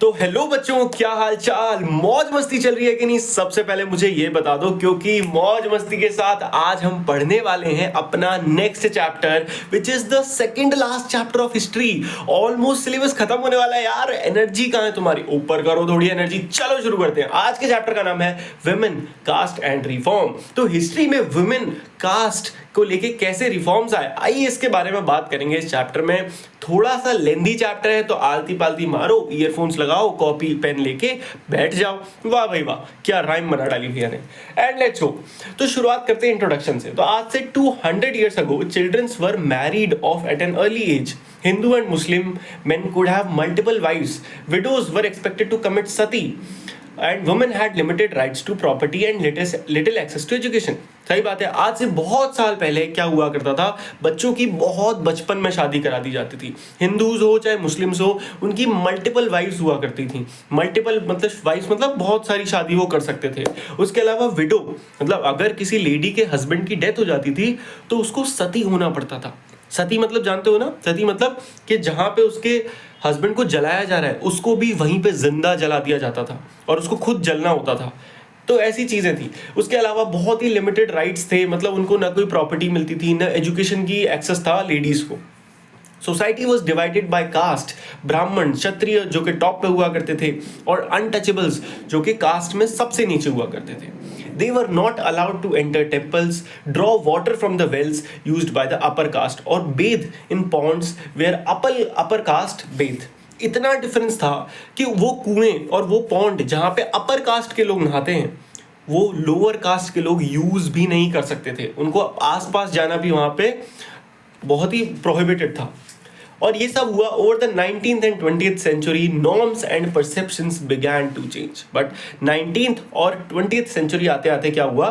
तो हेलो बच्चों, क्या हाल चाल? मौज मस्ती चल रही है कि नहीं? सबसे पहले मुझे ये बता दो, क्योंकि मौज मस्ती के साथ आज हम पढ़ने वाले हैं अपना next chapter, which is the second last chapter of history. Almost syllabus खत्म होने वाला है यार। एनर्जी कहाँ है तुम्हारी? ऊपर करो थोड़ी एनर्जी। चलो शुरू करते हैं। आज के चैप्टर का नाम है विमेन, कास्ट एंड रिफॉर्म। तो हिस्ट्री में विमेन कास्ट को लेके कैसे रिफॉर्म्स आए, आइए इसके बारे में बात करेंगे इस चैप्टर में। थोड़ा सा लेंदी चैप्टर है, तो आलती पालती मारो, ईयरफोन्स लगाओ, कॉपी पेन लेके बैठ जाओ। वाह भाई वाह, क्या राइम बना डाली भैया ने। And let's go. तो शुरुआत करते हैं इंट्रोडक्शन से। तो आज से 200 years ago children's were married off at an early age. Hindu and Muslim men could have multiple wives. Widows were expected to commit sati. And women had limited rights to property and little access to education. सही बात है। आज से बहुत साल पहले क्या हुआ करता था, बच्चों की बहुत बचपन में शादी करा दी जाती थी। हिंदूज हो चाहे मुस्लिम्स हो, उनकी मल्टीपल वाइफ्स हुआ करती थी। मल्टीपल मतलब वाइफ्स मतलब बहुत सारी शादी वो कर सकते थे। उसके अलावा विडो मतलब अगर किसी लेडी के हस्बैंड की डेथ हो जाती थी तो उसको सती होना पड़ता था। सती मतलब जानते हो ना? सती मतलब कि जहां पे उसके हस्बैंड को जलाया जा रहा है उसको भी वहीं पे जिंदा जला दिया जाता था और उसको खुद जलना होता था। तो ऐसी चीजें थी। उसके अलावा बहुत ही लिमिटेड राइट्स थे, मतलब उनको ना कोई प्रॉपर्टी मिलती थी, ना एजुकेशन की एक्सेस था लेडीज को। Society was divided by caste. Brahmin, Kshatriya जो कि टॉप पे हुआ करते थे, और अनटचेबल्स जो कि कास्ट में सबसे नीचे हुआ करते थे। They were not allowed to enter temples, draw water from the wells used by the upper caste, or bathe in ponds where upper caste bathe. इतना डिफरेंस था कि वो कुएं और वो पॉन्ड जहाँ पे अपर कास्ट के लोग नहाते हैं, वो लोअर कास्ट के लोग यूज भी नहीं कर सकते थे। उनको आसपास जाना भी वहाँ पे बहुत ही प्रोहिबिटेड था। और ये सब हुआ over the 19th and 20th century. Norms and perceptions began to change. But 19th और 20th century आते आते क्या हुआ,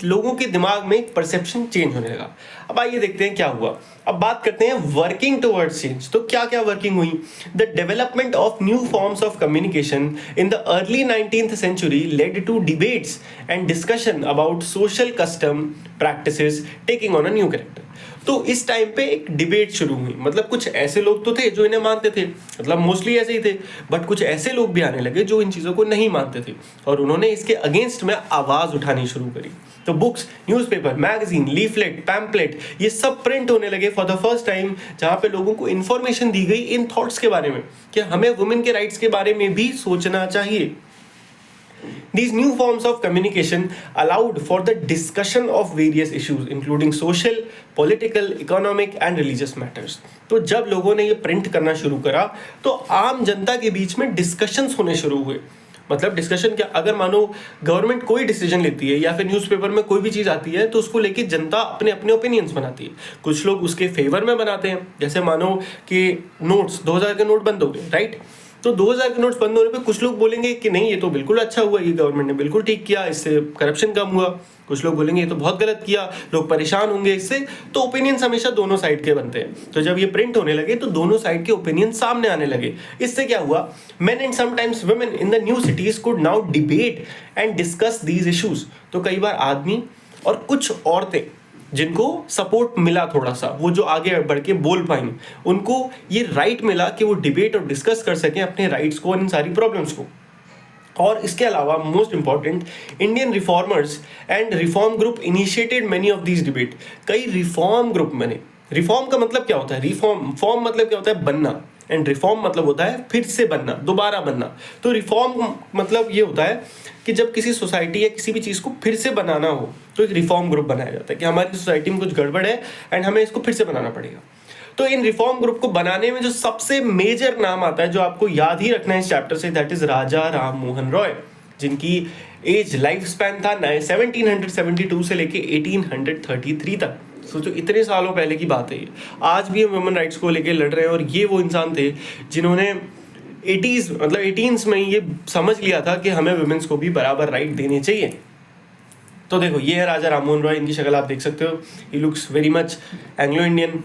लोगों के दिमाग में परसेप्शन चेंज होने लगा। अब आइए देखते हैं क्या हुआ। अब बात करते हैं वर्किंग टुवर्ड्स चेंज। तो क्या क्या वर्किंग हुई? The development of new forms of communication in the early 19th century led to debates and discussion about social custom practices taking on a new character. तो इस टाइम पे एक debate शुरू हुई। मतलब कुछ ऐसे लोग तो थे जो इन्हें मानते थे, मतलब मोस्टली ऐसे ही थे, बट कुछ ऐसे लोग भी आने लगे जो इन चीज़ों को नहीं मानते थे और उन्होंने इसके अगेंस्ट में आवाज़ उठानी शुरू करी। तो books, newspaper, magazine, leaflet, pamphlet, ये सब प्रिंट होने लगे फॉर द फर्स्ट टाइम, जहाँ पे लोगों को इन्फॉर्मेशन दी गई इन थॉट्स के बारे में कि हमें वुमेन के राइट्स के बारे में भी सोचना चाहिए। These new forms of communication allowed for the discussion of various issues including social, political, economic and religious matters. तो जब लोगों ने ये प्रिंट करना शुरू करा तो आम जनता के बीच में डिस्कशंस होने शुरू हुए। मतलब डिस्कशन क्या, अगर मानो गवर्नमेंट कोई डिसीजन लेती है या फिर न्यूज़पेपर में कोई भी चीज़ आती है तो उसको लेके जनता अपने अपने ओपिनियंस बनाती है। कुछ लोग उसके फेवर में बनाते हैं, जैसे मानो कि नोट्स 2000 के नोट बंद हो गए, राइट? तो 2000 के नोट्स बंद होने पे कुछ लोग बोलेंगे कि नहीं, ये तो बिल्कुल अच्छा हुआ, ये गवर्नमेंट ने बिल्कुल ठीक किया, इससे करप्शन कम हुआ। कुछ लोग बोलेंगे ये तो बहुत गलत किया, लोग परेशान होंगे इससे। तो ओपिनियंस हमेशा दोनों साइड के बनते हैं। तो जब ये प्रिंट होने लगे तो दोनों साइड के ओपिनियन सामने आने लगे। इससे क्या हुआ, main and sometimes women in the new cities could now debate and discuss these issues. तो कई बार आदमी और कुछ औरतें जिनको सपोर्ट मिला थोड़ा सा, वो जो आगे बढ़ के बोल पाएंगे, उनको ये राइट मिला कि वो डिबेट और डिस्कस कर सकें अपने राइट्स को और इन सारी प्रॉब्लम्स को। और इसके अलावा most important, Indian reformers and reform group initiated many of these debate. कई रिफॉर्म ग्रुप बने। रिफॉर्म का मतलब क्या होता है? फॉर्म मतलब क्या होता है? बनना, एंड रिफॉर्म मतलब होता है फिर से बनना, दोबारा बनना। तो रिफॉर्म मतलब ये होता है कि जब किसी सोसाइटी या किसी भी चीज़ को फिर से बनाना हो तो एक रिफॉर्म ग्रुप बनाया जाता है कि हमारी सोसाइटी में कुछ गड़बड़ है एंड हमें इसको फिर से बनाना पड़ेगा। तो इन रिफॉर्म ग्रुप को बनाने में जो सबसे मेजर नाम आता है, जो आपको याद ही रखना है इस चैप्टर से, दैट इज राजा राम मोहन रॉय, जिनकी एज लाइफ स्पैन था 1772 से लेके 1833 तक। सोचो इतने सालों पहले की बात है ये। आज भी हम वुमेन राइट्स को लेके लड़ रहे हैं और ये वो इंसान थे जिन्होंने 80s मतलब 18s में ये समझ लिया था कि हमें वुमेन्स को भी बराबर राइट देने चाहिए। तो देखो ये है राजा राममोहन रॉय, इनकी शक्ल आप देख सकते हो। He looks very much Anglo Indian.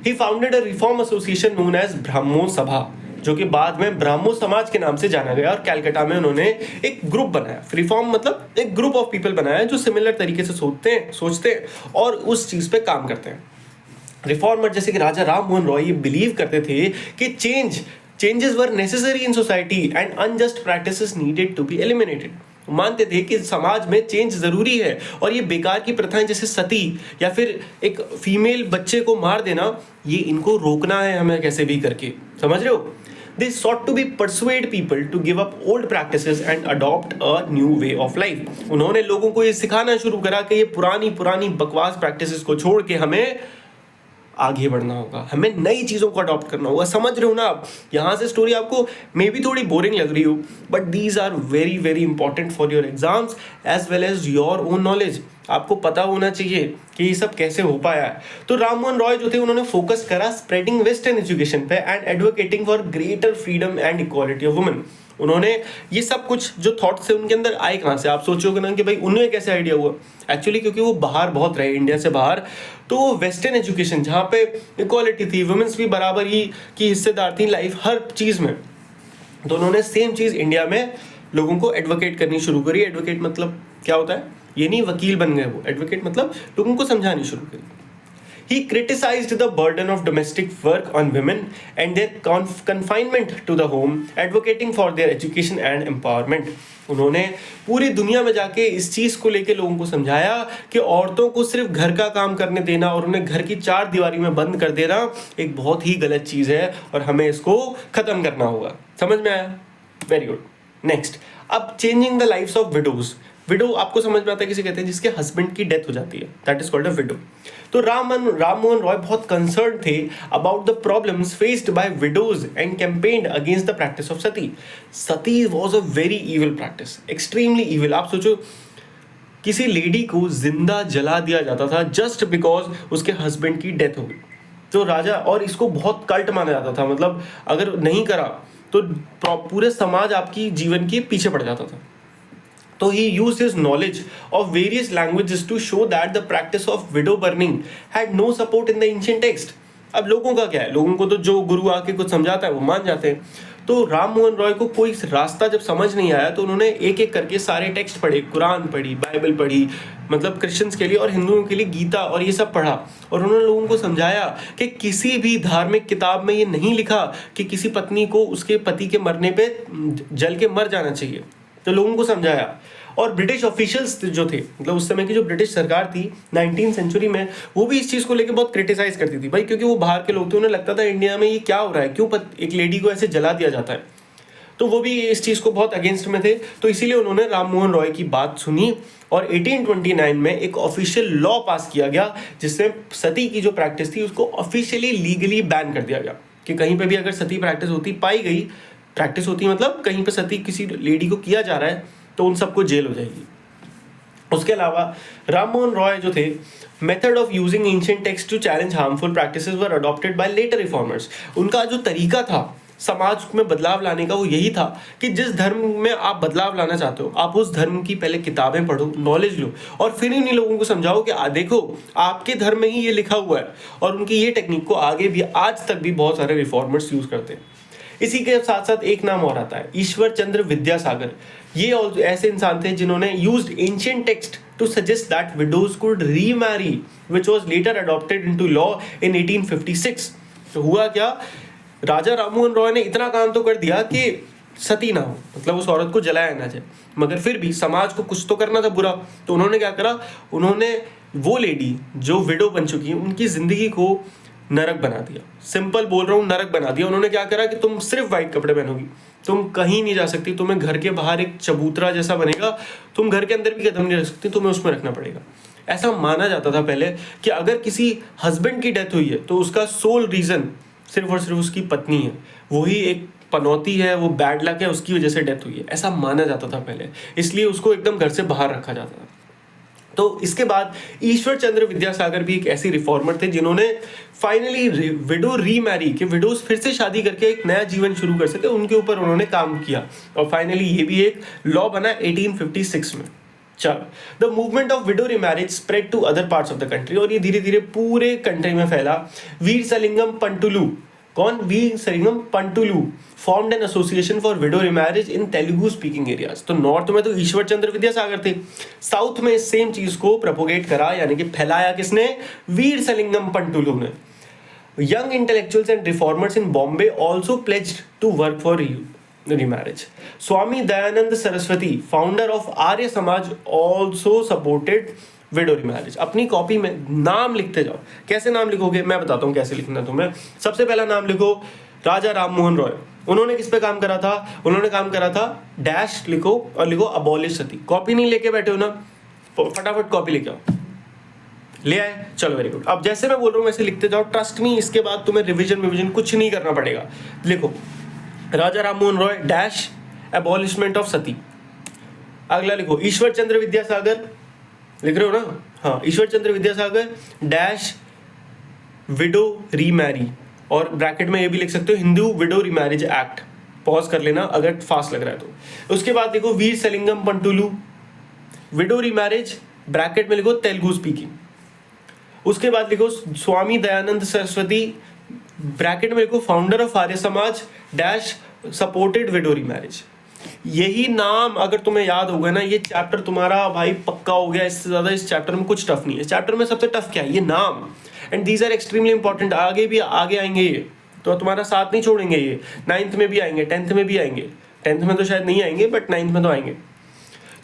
He founded a reform association known as Brahmo Sabha, जो कि बाद में ब्राह्मो समाज के नाम से जाना गया, और कलकत्ता में उन्होंने एक ग्रुप बनाया। रिफॉर्म मतलब एक ग्रुप ऑफ पीपल बनाया जो सिमिलर तरीके से सोचते हैं और उस चीज पे काम करते हैं। रिफॉर्मर जैसे कि राजा राम मोहन रॉय ये बिलीव करते थे कि change changes were necessary in society and unjust practices needed to be eliminated. मानते थे कि समाज में चेंज जरूरी है और ये बेकार की प्रथाएं जैसे सती या फिर एक फीमेल बच्चे को मार देना, ये इनको रोकना है हमें कैसे भी करके, समझ रहे हो। They sought to be persuade people to give up old practices and adopt a new way of life। उन्होंने लोगों को ये सिखाना शुरू करा कि ये पुरानी पुरानी बकवास प्रैक्टिसेस को छोड़ के हमें आगे बढ़ना होगा, हमें नई चीज़ों को अडॉप्ट करना होगा। समझ रहे हो ना आप। यहाँ से स्टोरी आपको मे बी थोड़ी बोरिंग लग रही हो, but these are very very important for your exams as well as your own knowledge. आपको पता होना चाहिए कि ये सब कैसे हो पाया है। तो राम मोहन रॉय जो थे उन्होंने फोकस करा स्प्रेडिंग वेस्टर्न एजुकेशन पे and advocating for greater freedom and equality of women. उन्होंने ये सब कुछ जो थॉट्स से उनके अंदर आए कहाँ से, आप सोचोगे ना कि भाई उन्हें कैसे आइडिया हुआ। एक्चुअली क्योंकि वो बाहर बहुत रहे, इंडिया से बाहर, तो वेस्टर्न एजुकेशन जहाँ पे इक्वालिटी थी, वुमेन्स भी बराबर ही की हिस्सेदार थी लाइफ हर चीज़ में, तो उन्होंने सेम चीज़ इंडिया में लोगों को एडवोकेट करनी शुरू करी। एडवोकेट मतलब क्या होता है, ये नहीं वकील बन गए वो, एडवोकेट मतलब लोगों को समझानी शुरू करी। He criticized the burden of domestic work on women and their confinement to the home, advocating for their education and empowerment। उन्होंने पूरी दुनिया में जाके इस चीज़ को लेके लोगों को समझाया कि औरतों को सिर्फ घर का काम करने देना और उन्हें घर की चार दीवारी में बंद कर देना एक बहुत ही गलत चीज़ है और हमें इसको ख़त्म करना होगा। समझ में आया? Very good. नेक्स्ट, अब changing the lifes of widows. Widow आपको समझ में आता है किसे कहते हैं, जिसके हस्बैंड की डेथ हो जाती है, that is called a window. तो राम मोहन रॉय बहुत कंसर्न थे about the problems faced by widows and campaigned against the practice of Sati. Sati was a very evil practice, extremely evil. आप सोचो किसी लेडी को जिंदा जला दिया जाता था जस्ट बिकॉज उसके हस्बैंड की डेथ हो गई। तो राजा, और इसको बहुत कल्ट माना जाता था, मतलब अगर नहीं करा तो पूरे समाज आपकी जीवन के पीछे पड़ जाता था। तो he used his knowledge of various languages to show that the practice of widow burning had no support in the ancient text। अब लोगों का क्या है, लोगों को तो जो गुरु आके कुछ समझाता है वो मान जाते हैं। तो राम मोहन रॉय को कोई रास्ता जब समझ नहीं आया तो उन्होंने एक एक करके सारे टेक्स्ट पढ़े, कुरान पढ़ी, बाइबल पढ़ी, मतलब क्रिश्चियंस के लिए, और हिंदुओं के लिए गीता और ये सब पढ़ा, और उन्होंने लोगों को समझाया कि किसी भी धार्मिक किताब में ये नहीं लिखा कि किसी पत्नी को उसके पति के मरने पे जल के मर जाना चाहिए। तो लोगों को समझाया। और ब्रिटिश ऑफिशियल्स जो थे, मतलब उस समय की जो ब्रिटिश सरकार थी 19वीं सेंचुरी में, वो भी इस चीज़ को लेके बहुत क्रिटिसाइज करती थी भाई, क्योंकि वो बाहर के लोग थे, उन्हें लगता था इंडिया में ये क्या हो रहा है, क्यों एक लेडी को ऐसे जला दिया जाता है। तो वो भी इस चीज़ को बहुत अगेंस्ट में थे। तो इसीलिए उन्होंने राम मोहन रॉय की बात सुनी और 1829 में एक ऑफिशियल लॉ पास किया गया जिससे सती की जो प्रैक्टिस थी उसको ऑफिशियली लीगली बैन कर दिया गया कि कहीं पे भी अगर सती प्रैक्टिस होती पाई गई, प्रैक्टिस होती मतलब कहीं पे सती किसी लेडी को किया जा रहा है, तो उन सबको जेल हो जाएगी। उसके अलावा राम मोहन रॉय जो थे, method of using ancient text to challenge harmful practices were adopted by later reformers. उनका जो तरीका था समाज में बदलाव लाने का वो यही था कि जिस धर्म में आप बदलाव लाना चाहते हो आप उस धर्म की पहले किताबें पढ़ो, नॉलेज लो, और फिर उन्हीं लोगों को समझाओ कि देखो आपके धर्म में ही ये लिखा हुआ है। और उनकी ये टेक्निक को आगे भी आज तक भी बहुत सारे रिफॉर्मर्स यूज करते हैं। इसी के साथ साथ एक नाम और आता है, ईश्वर चंद्र विद्यासागर। ये ऐसे इंसान थे जिन्होंने used ancient text to suggest that widows could remarry, which was later adopted into law in 1856। तो हुआ क्या, राजा राममोहन रॉय ने इतना काम तो कर दिया कि सती ना हो, मतलब उस औरत को जलाया ना जाए, मगर फिर भी समाज को कुछ तो करना था बुरा। तो उन्होंने क्या करा, उन्होंने वो लेडी जो विडो बन चुकी है उनकी जिंदगी को नरक बना दिया। सिंपल बोल रहा हूँ, नरक बना दिया। उन्होंने क्या करा कि तुम सिर्फ वाइट कपड़े पहनोगी, तुम कहीं नहीं जा सकती, तुम्हें घर के बाहर एक चबूतरा जैसा बनेगा, तुम घर के अंदर भी कदम नहीं रख सकती, तुम्हें उसमें रखना पड़ेगा। ऐसा माना जाता था पहले कि अगर किसी हस्बैंड की डेथ हुई है तो उसका सोल रीजन सिर्फ और सिर्फ उसकी पत्नी है, वही एक पनौती है, वो बैड लक है, उसकी वजह से डेथ हुई है, ऐसा माना जाता था पहले। इसलिए उसको एकदम घर से बाहर रखा जाता था। तो इसके बाद ईश्वर चंद्र विद्यासागर भी एक ऐसी रिफॉर्मर थे जिन्होंने फाइनली विडो रीमैरी कि विडोज फिर से शादी करके एक नया जीवन शुरू कर सके, उनके ऊपर उन्होंने काम किया और फाइनली ये भी एक लॉ बना 1856 में। चलो, the movement of widow remarriage spread to other parts of the country, और ये धीरे धीरे पूरे कंट्री में फैला। वीरसलिंगम पंटुलू, कौन, Veeresalingam Pantulu formed an association for widow remarriage in Telugu speaking areas. तो नॉर्थ में तो ईश्वर चंद्र विद्यासागर थे, साउथ में सेम चीज को प्रोपोगेट करा, यानी कि फैलाया किसने, वीरसलिंगम पंटुलू ने। Young intellectuals and reformers in Bombay also pledged to work for remarriage. Swami Dayanand Saraswati, founder of Arya Samaj, also supported window remarriage. अपनी कॉपी में नाम लिखते जाओ. कैसे नाम लिखोगे मैं बताता हूँ कैसे लिखना तुम्हें. सबसे पहला नाम लिखो राजा राम मोहन रॉय. उन्होंने किस पे काम करा था? उन्होंने काम करा था डैश लिखो और लिखो अबॉलिश सती. कॉपी नहीं लेके बैठे हो ना, फटाफट कॉपी लेके आओ. ले आए, चलो वेरी गुड. अब जैसे मैं बोल रहा हूँ वैसे लिखते जाओ. ट्रस्ट मी, इसके बाद तुम्हें रिविजन कुछ नहीं करना पड़ेगा. लिखो राजा राम मोहन रॉय डैश एबॉलिशमेंट ऑफ सती. अगला लिखो ईश्वर चंद्र विद्यासागर. लिख रहे हो ना? हाँ, ईश्वर Chandra Vidyasagar dash window remarry, और ब्रैकेट में ये भी लिख सकते हो Hindu window remarriage act. Pause कर लेना अगर फास्ट लग रहा है तो. उसके बाद लिखो वीर सेलिंगम पंटुलू विडो रीमैरिज, ब्रैकेट में लिखो तेलुगु स्पीकिंग. उसके बाद लिखो स्वामी दयानंद सरस्वती, ब्रैकेट में लिखो founder of Arya Samaj dash supported window remarriage. यही नाम अगर तुम्हें याद होगा ना, ये चैप्टर तुम्हारा भाई पक्का हो गया. इससे ज्यादा इस चैप्टर में कुछ टफ नहीं है. इस चैप्टर में सबसे टफ क्या है? ये नाम. And these are extremely important. आगे आएंगे ये, तो तुम्हारा साथ नहीं छोड़ेंगे ये. 9th में भी आएंगे, 10th में भी आएंगे. 10th में तो शायद नहीं आएंगे बट 9th में तो आएंगे.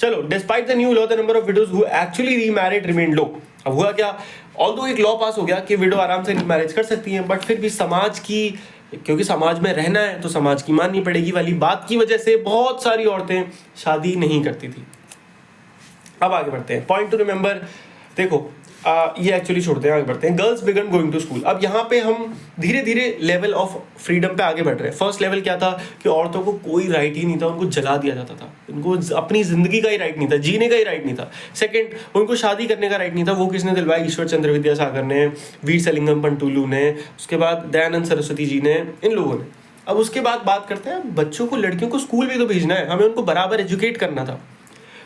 चलो, despite the new law the number of widows who actually remarried remained low. अब हुआ क्या? ऑल्दो एक लॉ पास हो गया कि विडो आराम से रीमैरिज कर सकती हैं, बट फिर भी समाज की, क्योंकि समाज में रहना है तो समाज की माननी पड़ेगी वाली बात की वजह से बहुत सारी औरतें शादी नहीं करती थी. अब आगे बढ़ते हैं. Point to remember. देखो ये एक्चुअली छोड़ते हैं, आगे बढ़ते हैं. Girls began going to school. अब यहाँ पे हम धीरे धीरे लेवल ऑफ फ्रीडम पे आगे बढ़ रहे हैं. फर्स्ट लेवल क्या था कि औरतों को कोई राइट ही नहीं था, उनको जला दिया जाता था. उनको अपनी जिंदगी का ही राइट नहीं था, जीने का ही राइट नहीं था. सेकंड, उनको शादी करने का राइट नहीं था. वो किसने दिलवाया? ईश्वर चंद्र विद्यासागर ने, वीर सेलिंगम पंटुलू ने, उसके बाद दयानंद सरस्वती जी ने, इन लोगों ने. अब उसके बाद बात करते हैं बच्चों को, लड़कियों को स्कूल भी तो भेजना है, हमें उनको बराबर एजुकेट करना था.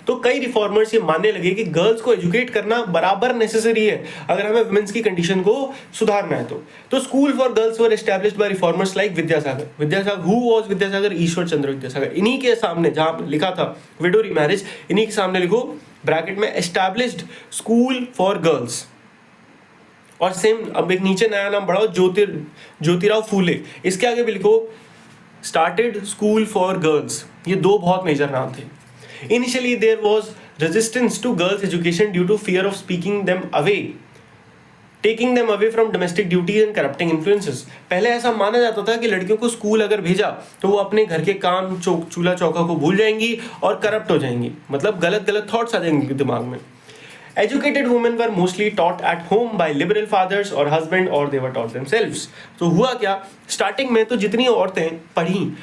तो कई रिफॉर्मर्स ये मानने लगे कि गर्ल्स को एजुकेट करना बराबर नेसेसरी है अगर हमें वुमेन्स की कंडीशन को सुधारना है. तो school for girls were established by reformers like Vidyasagar. Who was Vidyasagar? Ishwar Chandra Vidyasagar. इन्हीं के सामने जहां लिखा था विडो रीमैरिज, इन्हीं के सामने लिखो ब्रैकेट में एस्टैब्लिश्ड स्कूल फॉर गर्ल्स. और सेम अब एक नीचे नया नाम बढ़ाओ, ज्योतिराव फूले. इसके आगे भी लिखो स्टार्टेड स्कूल फॉर गर्ल्स. ये दो बहुत मेजर नाम थे. Initially, there was resistance to girls' education due to fear of taking them away from domestic duties and corrupting influences. पहले ऐसा माना जाता था कि लड़कियों को स्कूल अगर भेजा तो वो अपने घर के काम, चूल्हा चौका को भूल जाएंगी और करप्ट हो जाएंगी. मतलब गलत थॉट्स आ जाएंगे दिमाग में. Educated women were mostly taught at home by liberal fathers or husband, or they were taught themselves. तो हुआ क्या? स्टार्टिंग में तो जितनी औरतें पढ़ी,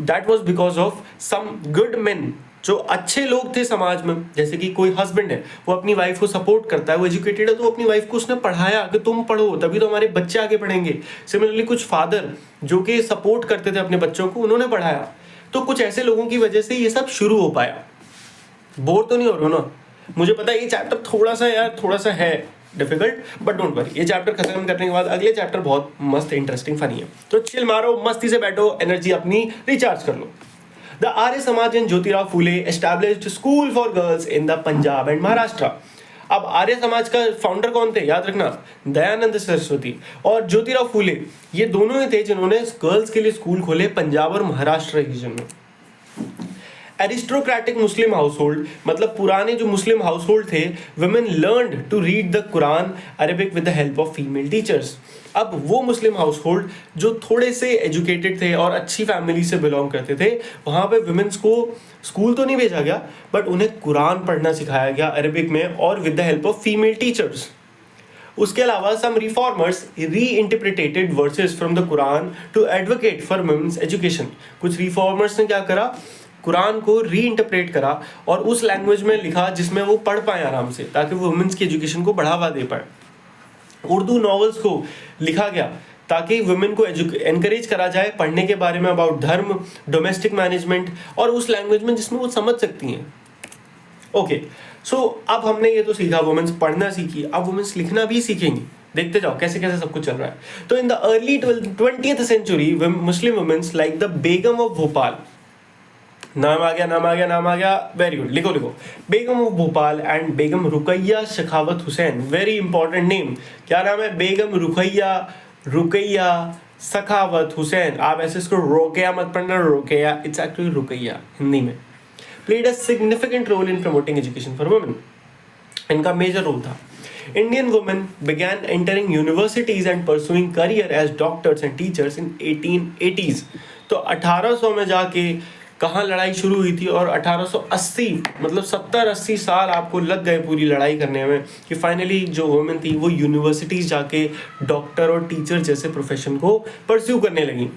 that was because of some good men, जो अच्छे लोग थे समाज में. जैसे कि कोई हस्बैंड है, वो अपनी वाइफ को सपोर्ट करता है, वो एजुकेटेड है, तो अपनी वाइफ को उसने पढ़ाया कि तुम पढ़ो तभी तो हमारे बच्चे आगे पढ़ेंगे. सिमिलरली कुछ फादर जो कि सपोर्ट करते थे अपने बच्चों को, उन्होंने पढ़ाया. तो कुछ ऐसे लोगों की वजह से ये सब शुरू हो पाया. बोर तो नहीं हो रहे हो ना? मुझे पता है ये चैप्टर थोड़ा सा है डिफिकल्ट, बट डोंट वरी. ये चैप्टर खत्म करने के बाद अगले चैप्टर बहुत मस्त, इंटरेस्टिंग, फनी है. तो चिल मारो, मस्ती से बैठो, एनर्जी अपनी रिचार्ज कर लो. The Arya Samaj and Jyotirao Phule established school for girls in the Punjab and Maharashtra. अब आर्य समाज का फाउंडर कौन थे? याद रखना, दयानंद सरस्वती और ज्योतिराव फूले. ये दोनों ही थे जिन्होंने गर्ल्स के लिए स्कूल खोले पंजाब और महाराष्ट्र रीजन में. एरिस्टोक्रेटिक मुस्लिम हाउसहोल्ड, मतलब पुराने जो मुस्लिम हाउसहोल्ड थे, women learned to read the Koran Arabic with the help of female teachers. अब वो मुस्लिम हाउसहोल्ड जो थोड़े से एजुकेटेड थे और अच्छी फैमिली से बिलोंग करते थे, वहाँ पे वुमेन्स को स्कूल तो नहीं भेजा गया बट उन्हें कुरान पढ़ना सिखाया गया अरेबिक में और with the help of female teachers. उसके अलावा some reformers reinterpreted verses from the Quran to advocate for women's education. कुछ रिफॉर्मर्स ने क्या करा? कुरान को रीइंटरप्रेट करा और उस लैंग्वेज में लिखा जिसमें वो पढ़ पाए आराम से, ताकि वो वुमेन्स की एजुकेशन को बढ़ावा दे पाए. उर्दू नॉवेल्स को लिखा गया ताकि वुमेन को एनकरेज करा जाए पढ़ने के बारे में, अबाउट धर्म, डोमेस्टिक मैनेजमेंट, और उस लैंग्वेज में जिसमें वो समझ सकती हैं. ओके, सो अब हमने ये तो सीखा, वुमेन्स पढ़ना सीखी, अब वुमेन्स लिखना भी सीखेंगी. देखते जाओ कैसे कैसे सब कुछ चल रहा है. तो in the early 20th century Muslim women's like the Begum of Bhopal, नाम आ गया, वेरी गुड. लिखो Begum of Bhopal and Begum Rukaiya Shekhawat Hussain. Very important name. क्या नाम है? बेगम रुकैया रुकैया सखावत हुसैन, आप ऐसे इसको रोकेया मत पढ़ना, रोकेया, इट्स एक्चुअली रुकैया हिंदी में, played a significant role in promoting education for women. इनका मेजर रोल था. Indian women began entering universities and pursuing career as doctors and teachers in 1880s. तो 1800 में जाके कहाँ लड़ाई शुरू हुई थी, और 1880 मतलब 70-80 साल आपको लग गए पूरी लड़ाई करने में कि फाइनली जो वुमेन थी वो यूनिवर्सिटीज जाके डॉक्टर और टीचर जैसे प्रोफेशन को परस्यू करने लगी.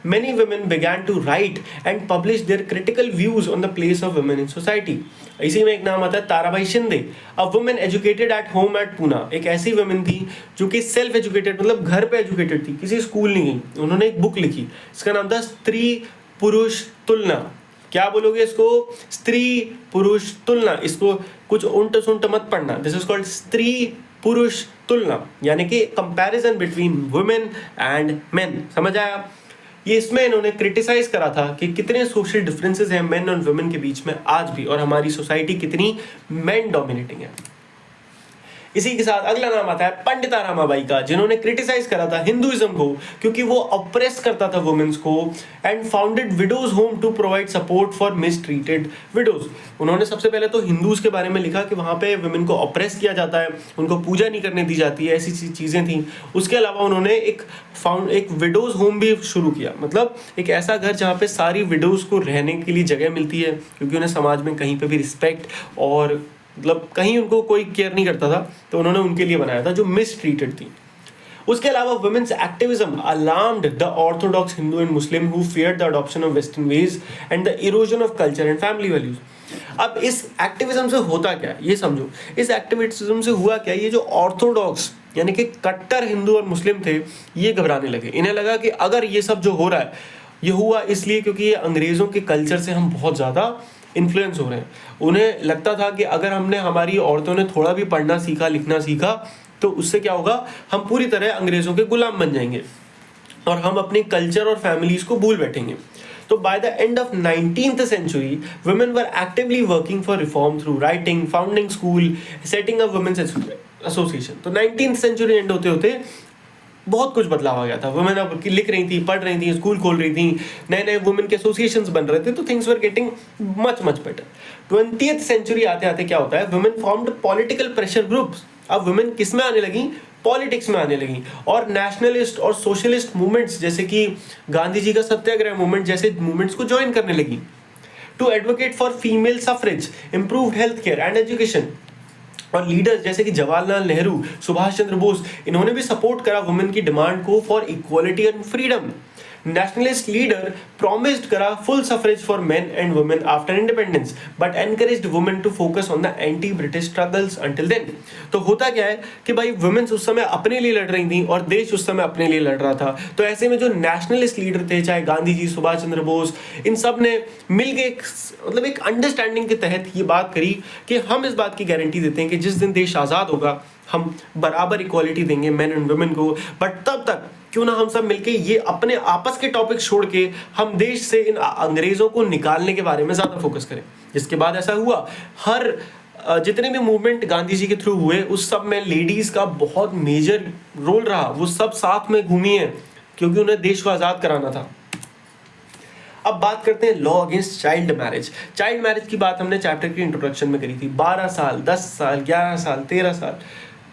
Many women began to write and publish their critical views on the place of women in society. इसी में एक नाम आता है Tarabai Shinde, a woman educated at home at Pune. एक ऐसी women थी जो कि सेल्फ एजुकेटेड, मतलब घर पे एजुकेटेड थी, किसी स्कूल नहीं गई. उन्होंने एक बुक लिखी, इसका नाम था स्त्री पुरुष तुलना. क्या बोलोगे इसको? स्त्री पुरुष तुलना. इसको कुछ उल्ट सुंट मत पढ़ना. दिस इज कॉल्ड स्त्री पुरुष तुलना, यानी कि comparison between women and main. समझ आया? ये इसमें इन्होंने क्रिटिसाइज करा था कि कितने सोशल डिफरेंसेस हैं मेन और वुमेन के बीच में आज भी, और हमारी सोसाइटी कितनी मेन डोमिनेटिंग है. इसी के साथ अगला नाम आता है पंडिता रामाबाई का, जिन्होंने क्रिटिसाइज करा था हिंदुइज्म को क्योंकि वो ऑप्रेस करता था वुमेन्स को, and founded widows home to provide support for mistreated widows. उन्होंने सबसे पहले तो हिंदूज के बारे में लिखा कि वहाँ पे वुमेन को ऑप्रेस किया जाता है, उनको पूजा नहीं करने दी जाती है, ऐसी चीज़ें थी. उसके अलावा उन्होंने एक विडोज होम भी शुरू किया, मतलब एक ऐसा घर जहाँ पे सारी विडोज को रहने के लिए जगह मिलती है, क्योंकि उन्हें समाज में कहीं पे भी रिस्पेक्ट और मतलब कहीं उनको कोई केयर नहीं करता था, तो उन्होंने उनके लिए बनाया था जो मिसट्रीटेड थी. उसके अलावा women's activism alarmed the orthodox Hindu and Muslim who feared the adoption of western ways and the erosion of culture and family values. अब इस एक्टिविज्म से होता क्या, ये समझो. इस एक्टिविज्म से हुआ क्या, ये जो ऑर्थोडॉक्स यानी कि कट्टर हिंदू और मुस्लिम थे, ये घबराने लगे. इन्हें लगा कि अगर ये सब जो हो रहा है, ये हुआ इसलिए क्योंकि ये अंग्रेज़ों के कल्चर से हम बहुत ज़्यादा इन्फ्लुएंस हो रहे हैं. उन्हें लगता था कि अगर हमने, हमारी औरतों ने थोड़ा भी पढ़ना सीखा, लिखना सीखा, तो उससे क्या होगा, हम पूरी तरह अंग्रेज़ों के गुलाम बन जाएंगे और हम अपने कल्चर और फैमिलीज़ को भूल बैठेंगे. तो by the end of 19th century, women were actively working for reform through writing, founding school, setting up women's association. तो 19th century एंड होते होते बहुत कुछ बदलाव आ गया था. वुमेन अब लिख रही थी, पढ़ रही थी, स्कूल खोल रही थी, नए नए वुमेन के एसोसिएशंस बन रहे थे, तो things were getting much better. 20th century आते आते क्या होता है, women formed political pressure groups. अब वुमेन किस में आने लगी, पॉलिटिक्स में आने लगी, और नेशनलिस्ट और सोशलिस्ट मूवमेंट्स जैसे कि गांधी जी का सत्याग्रह मूवमेंट जैसे मूवमेंट्स को ज्वाइन करने लगी. To advocate for female suffrage, improved health care and education. और लीडर्स जैसे कि जवाहरलाल नेहरू, सुभाष चंद्र बोस, इन्होंने भी सपोर्ट करा वुमेन की डिमांड को for equality and freedom. Nationalist leader promised करा full suffrage for men and women after independence, but encouraged women to focus on the anti British struggles until then. तो होता क्या है कि भाई वुमेन्स उस समय अपने लिए लड़ रही थी और देश उस समय अपने लिए लड़ रहा था. तो ऐसे में जो नेशनलिस्ट लीडर थे, चाहे गांधी जी, सुभाष चंद्र बोस, इन सब ने मिलकर मतलब एक अंडरस्टैंडिंग के तहत ये बात करी कि हम इस बात की गारंटी देते हैं कि जिस दिन देश आज़ाद होगा हम बराबर इक्वालिटी देंगे मेन एंड वुमेन को, बट तब तक क्यों ना हम सब मिलके ये अपने आपस के टॉपिक छोड़ के हम देश से इन अंग्रेजों को निकालने के बारे में ज़्यादा फोकस करें. जिसके बाद ऐसा हुआ, हर जितने भी मूवमेंट गांधी जी के थ्रू हुए उस सब में लेडीज का बहुत मेजर रोल रहा. वो सब साथ में घूमी है क्योंकि उन्हें देश को आज़ाद कराना था. अब बात करते हैं law against child marriage. Child marriage की बात हमने चैप्टर की इंट्रोडक्शन में करी थी. 12 साल, 10 साल, 11 साल, 13 साल,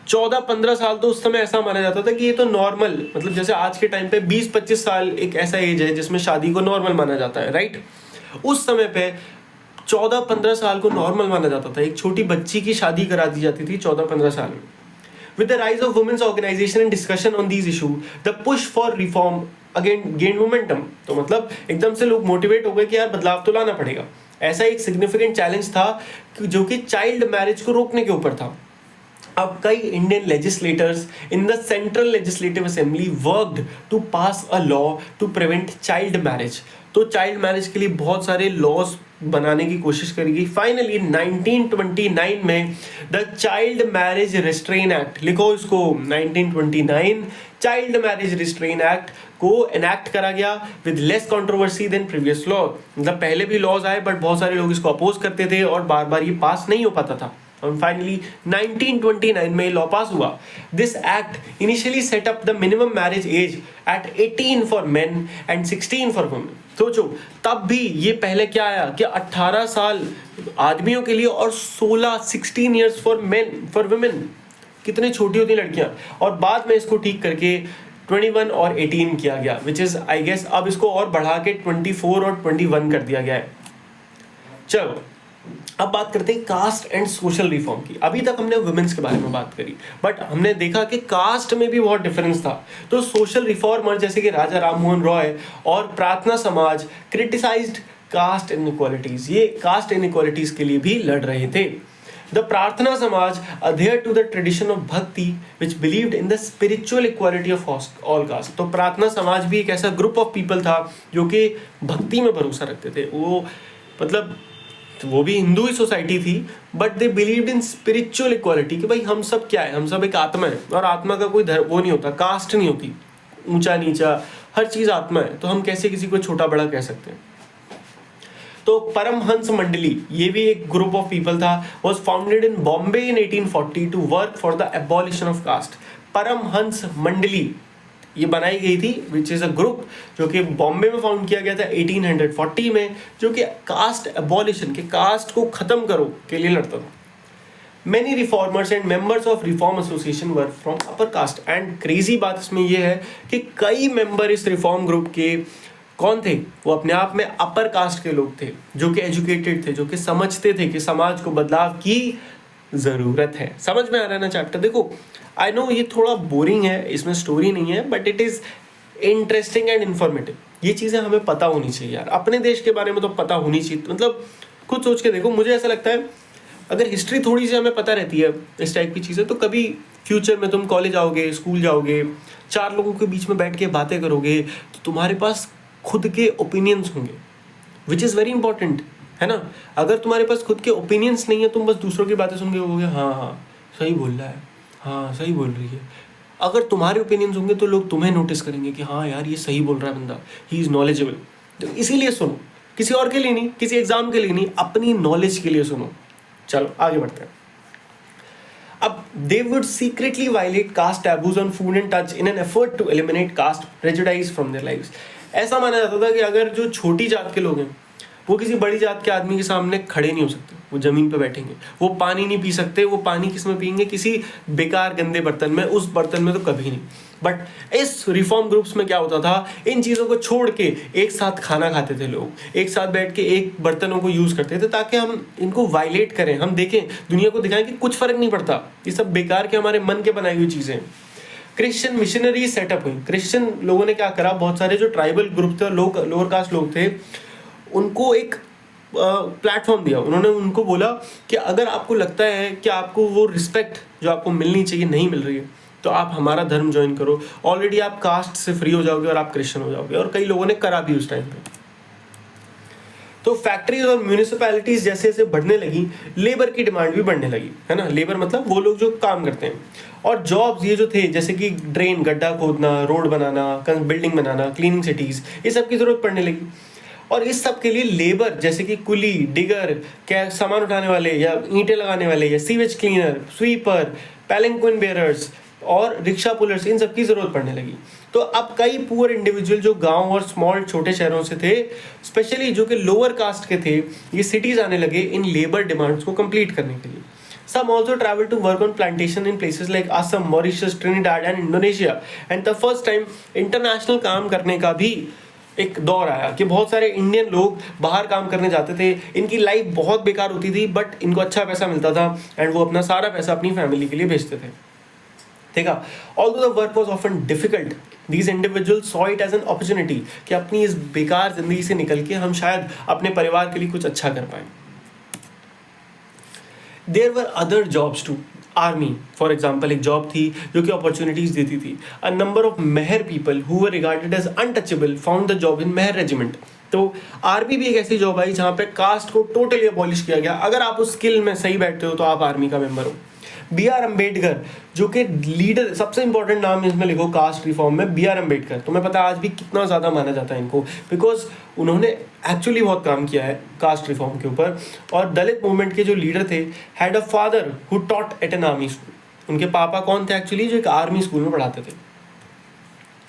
14-15 साल तो उस समय ऐसा माना जाता था कि ये तो नॉर्मल, मतलब जैसे आज के टाइम पे 20-25 साल एक ऐसा एज है जिसमें शादी को नॉर्मल माना जाता है, राइट. उस समय पे 14-15 साल को नॉर्मल माना जाता था. एक छोटी बच्ची की शादी करा दी जाती थी 14-15 साल में. With the rise of women's organization and discussion on these issues, the push for reform again gained momentum. तो मतलब एकदम से लोग मोटिवेट हो गए कि यार बदलाव तो लाना पड़ेगा. ऐसा एक सिग्निफिकेंट चैलेंज था जो कि चाइल्ड मैरिज को रोकने के ऊपर था. अब कई Indian legislators in the central legislative assembly worked to pass a law to prevent child marriage. तो चाइल्ड मैरिज के लिए बहुत सारे लॉज बनाने की कोशिश करी गई. फाइनली 1929 में the child marriage restraint act, लिखो इसको 1929 चाइल्ड मैरिज रिस्ट्रेन एक्ट को एनैक्ट करा गया with less controversy than previous law. मतलब पहले भी लॉज आए बट बहुत सारे लोग इसको अपोज करते थे और बार बार ये पास नहीं हो पाता था. और फाइनली 1929 में लॉ पास हुआ। This act initially set up the minimum marriage age at 18 for men and 16 for women. सोचो तब भी ये पहले क्या आया कि 18 साल आदमियों के लिए और 16 years for main for women. कितनी छोटी होती लड़कियां, और बाद में इसको ठीक करके 21 और 18 किया गया, विच इज आई गेस अब इसको और बढ़ा के 24 और 21 कर दिया गया है। चलो अब बात करते हैं कास्ट एंड सोशल रिफॉर्म की। अभी तक हमने वुमेन्स के बारे में बात करी, बट हमने देखा कि कास्ट में भी बहुत डिफरेंस था। तो सोशल रिफॉर्मर जैसे कि राजा राममोहन रॉय और प्रार्थना समाज क्रिटिसाइज्ड कास्ट इनइक्वालिटीज, ये कास्ट इनइक्वालिटीज के लिए भी लड़ रहे थे। The Prarthana Samaj adhered to the tradition of Bhakti which believed in the spiritual equality of all castes। तो प्रार्थना समाज भी एक ऐसा ग्रुप ऑफ पीपल था जो कि भक्ति में भरोसा रखते थे। वो मतलब वो भी हिंदू ही सोसाइटी थी, but they believed in spiritual equality कि भाई हम सब क्या है, हम सब एक आत्मा है, और आत्मा का कोई वो नहीं होता, कास्ट नहीं होती, ऊंचा नीचा, हर चीज़ आत्मा है, तो हम कैसे किसी को छोटा बड़ा कह सकते हैं। तो परमहंस मंडली, ये भी एक ग्रुप ऑफ पीपल था, was founded in Bombay in 1840 to work for the abolition of caste. Paramhansa Mandali ये बनाई गई थी, विच इज अ ग्रुप जो कि बॉम्बे में फाउंड किया गया था 1840 में, जो कि कास्ट एबॉलिशन के, कास्ट को खत्म करो के लिए लड़ता था। Many reformers and members of reform association were from upper caste, and crazy बात इसमें ये है कि कई मेंबर इस रिफॉर्म ग्रुप के कौन थे, वो अपने आप में अपर कास्ट के लोग थे, जो कि एजुकेटेड थे, जो कि समझते थे कि समाज को बदलाव की ज़रूरत है। समझ में आ रहा है ना चैप्टर? देखो आई नो ये थोड़ा बोरिंग है, इसमें स्टोरी नहीं है, but it is interesting and informative. ये चीज़ें हमें पता होनी चाहिए यार, अपने देश के बारे में तो पता होनी चाहिए। मतलब खुद सोच के देखो, मुझे ऐसा लगता है अगर हिस्ट्री थोड़ी सी हमें पता रहती है इस टाइप की चीज़ें, तो कभी फ्यूचर में तुम कॉलेज आओगे, स्कूल जाओगे, 4 लोगों के बीच में बैठ के बातें करोगे, तो तुम्हारे पास खुद के ओपिनियंस होंगे, विच इज़ वेरी इंपॉर्टेंट, है ना। अगर तुम्हारे पास खुद के ओपिनियंस नहीं है, तुम बस दूसरों की बातें सुन के बोलोगे हाँ हाँ सही बोल रहा है, हाँ सही बोल रही है। अगर तुम्हारे ओपिनियंस होंगे तो लोग तुम्हें नोटिस करेंगे कि हाँ यार ये सही बोल रहा है बंदा, ही इज़ नॉलेजेबल। तो इसीलिए सुनो, किसी और के लिए नहीं, किसी एग्जाम के लिए नहीं, अपनी नॉलेज के लिए सुनो। चलो आगे बढ़ते हैं। अब they would secretly violate caste taboos on food and touch in an effort to eliminate caste prejudice from their lives। ऐसा माना जाता था कि अगर जो छोटी जात के लोग हैं वो किसी बड़ी जात के आदमी के सामने खड़े नहीं हो सकते, वो ज़मीन पे बैठेंगे, वो पानी नहीं पी सकते, वो पानी किस में पियेंगे, किसी बेकार गंदे बर्तन में, उस बर्तन में तो कभी नहीं। बट इस रिफॉर्म ग्रुप्स में क्या होता था, इन चीज़ों को छोड़ के एक साथ खाना खाते थे लोग, एक साथ बैठ के एक बर्तनों को यूज़ करते थे, ताकि हम इनको वायलेट करें, हम देखें, दुनिया को दिखाएं कि कुछ फ़र्क नहीं पड़ता, ये सब बेकार के हमारे मन के बनाई हुई चीज़ें। क्रिश्चियन मिशनरी सेटअप हुई। क्रिश्चियन लोगों ने क्या करा, बहुत सारे जो ट्राइबल ग्रुप थे और लोअर कास्ट लोग थे, उनको एक प्लेटफॉर्म दिया। उन्होंने उनको बोला कि अगर आपको लगता है कि आपको वो रिस्पेक्ट जो आपको मिलनी चाहिए नहीं मिल रही है, तो आप हमारा धर्म ज्वाइन करो, ऑलरेडी आप कास्ट से फ्री हो जाओगे और आप क्रिश्चियन हो जाओगे। और कई लोगों ने करा भी उस टाइम पे। तो फैक्ट्रीज और म्यूनिसिपैलिटीज जैसे जैसे बढ़ने लगी, लेबर की डिमांड भी बढ़ने लगी, है ना। लेबर मतलब वो लोग जो काम करते हैं, और जॉब्स ये जो थे, जैसे कि ड्रेन, गड्ढा खोदना, रोड बनाना, बिल्डिंग बनाना, क्लीनिंग सिटीज़, ये सब की ज़रूरत पड़ने लगी। और इस सब के लिए लेबर जैसे कि कुली, डिगर, क्या सामान उठाने वाले या ईंटें लगाने वाले या सीवेज क्लीनर, स्वीपर, पैलेंक्विन बेयरर्स और रिक्शा पुलर्स, इन सब की ज़रूरत पड़ने लगी। तो अब कई पुअर इंडिविजुअल जो गांव और स्मॉल छोटे शहरों से थे, स्पेशली जो कि लोअर कास्ट के थे, ये सिटीज़ आने लगे इन लेबर डिमांड्स को कंप्लीट करने के लिए। Some also traveled to work on plantation in places like Assam, Mauritius, Trinidad and Indonesia. And the first time international काम करने का भी एक दौर आया कि बहुत सारे इंडियन लोग बाहर काम करने जाते थे। इनकी लाइफ बहुत बेकार होती थी, बट इनको अच्छा पैसा मिलता था एंड वो अपना सारा पैसा अपनी फैमिली के लिए भेजते थे। ठीक है। Although the work was often difficult, these individuals saw it as an opportunity कि अपनी इस बेकार जिंदगी से निकल के हम शायद अपने परिवार के लिए कुछ अच्छा कर पाएं। There were other jobs too. Army for example एक जॉब थी जो कि अपॉर्चुनिटीज देती थी। A number of Mahar people who were regarded as untouchable found the job in Mahar regiment. तो आर्मी भी एक ऐसी जॉब आई जहाँ पे कास्ट को टोटली अबॉलिश किया गया। अगर आप उस स्किल में सही बैठते हो तो आप आर्मी का मेंबर हो। बी आर अम्बेडकर, जो कि लीडर, सबसे इंपॉर्टेंट नाम इसमें लिखो कास्ट रिफॉर्म में, बी आर अम्बेडकर। तुम्हें पता है आज भी कितना ज़्यादा माना जाता है इनको, बिकॉज उन्होंने एक्चुअली बहुत काम किया है कास्ट रिफॉर्म के ऊपर। और दलित मूवमेंट के जो लीडर थे, had a father who taught at an army school. उनके पापा कौन थे एक्चुअली, जो एक आर्मी स्कूल में पढ़ाते थे।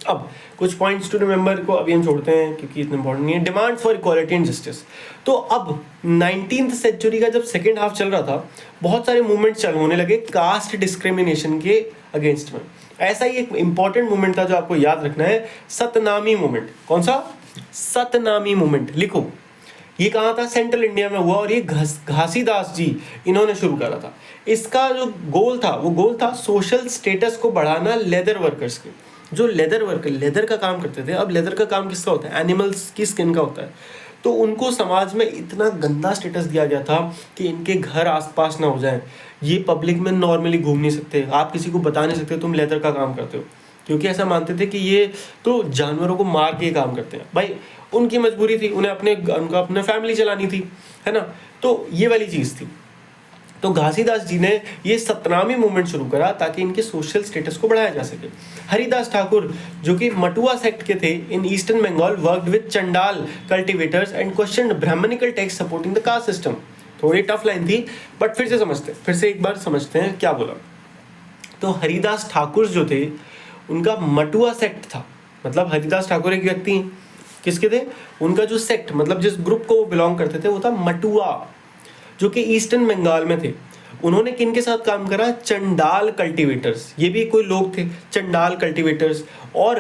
अब कुछ पॉइंट्स टू रिमेंबर को अभी हम छोड़ते हैं क्योंकि इतना इंपॉर्टेंट नहीं है। Demand for equality and justice. तो अब 19th सेंचुरी का जब सेकेंड हाफ चल रहा था, बहुत सारे मूवमेंट चल होने लगे कास्ट डिस्क्रिमिनेशन के अगेंस्ट में। ऐसा ही एक इंपॉर्टेंट मूवमेंट था जो आपको याद रखना है, सतनामी मूवमेंट। कौन सा? सतनामी मूवमेंट। लिखो, ये कहाँ था? सेंट्रल इंडिया में हुआ, और ये घासीदास जी इन्होंने शुरू करा था। इसका जो गोल था, वो गोल था सोशल स्टेटस को बढ़ाना लेदर वर्कर्स के। जो लेदर वर्कर लेदर का काम करते थे, अब लेदर का काम किसका होता है? एनिमल्स की स्किन का होता है। तो उनको समाज में इतना गंदा स्टेटस दिया गया था कि इनके घर आसपास ना हो जाए, ये पब्लिक में नॉर्मली घूम नहीं सकते, आप किसी को बता नहीं सकते तुम लेदर का काम करते हो, क्योंकि ऐसा मानते थे कि ये तो जानवरों को मार के काम करते हैं। भाई उनकी मजबूरी थी, उन्हें अपने फैमिली चलानी थी, है ना। तो ये वाली चीज़ थी। तो घासीदास जी ने ये सतनामी मूवमेंट शुरू करा ताकि इनके सोशल स्टेटस को बढ़ाया जा सके। हरिदास ठाकुर, जो कि मटुआ सेक्ट के थे in eastern Bengal, worked with Chandal cultivators and questioned Brahmanical text supporting the caste system. थोड़ी टफ लाइन थी, बट फिर से एक बार समझते हैं क्या बोला। तो हरिदास ठाकुर जो थे, उनका मटुआ सेक्ट था। मतलब हरिदास ठाकुर एक व्यक्ति हैं, किसके थे? उनका जो सेक्ट, मतलब जिस ग्रुप को वो बिलोंग करते थे, वो था मटुआ, जो कि ईस्टर्न बंगाल में थे। उन्होंने किन के साथ काम करा? चंडाल कल्टीवेटर्स, ये भी कोई लोग थे, चंडाल कल्टीवेटर्स। और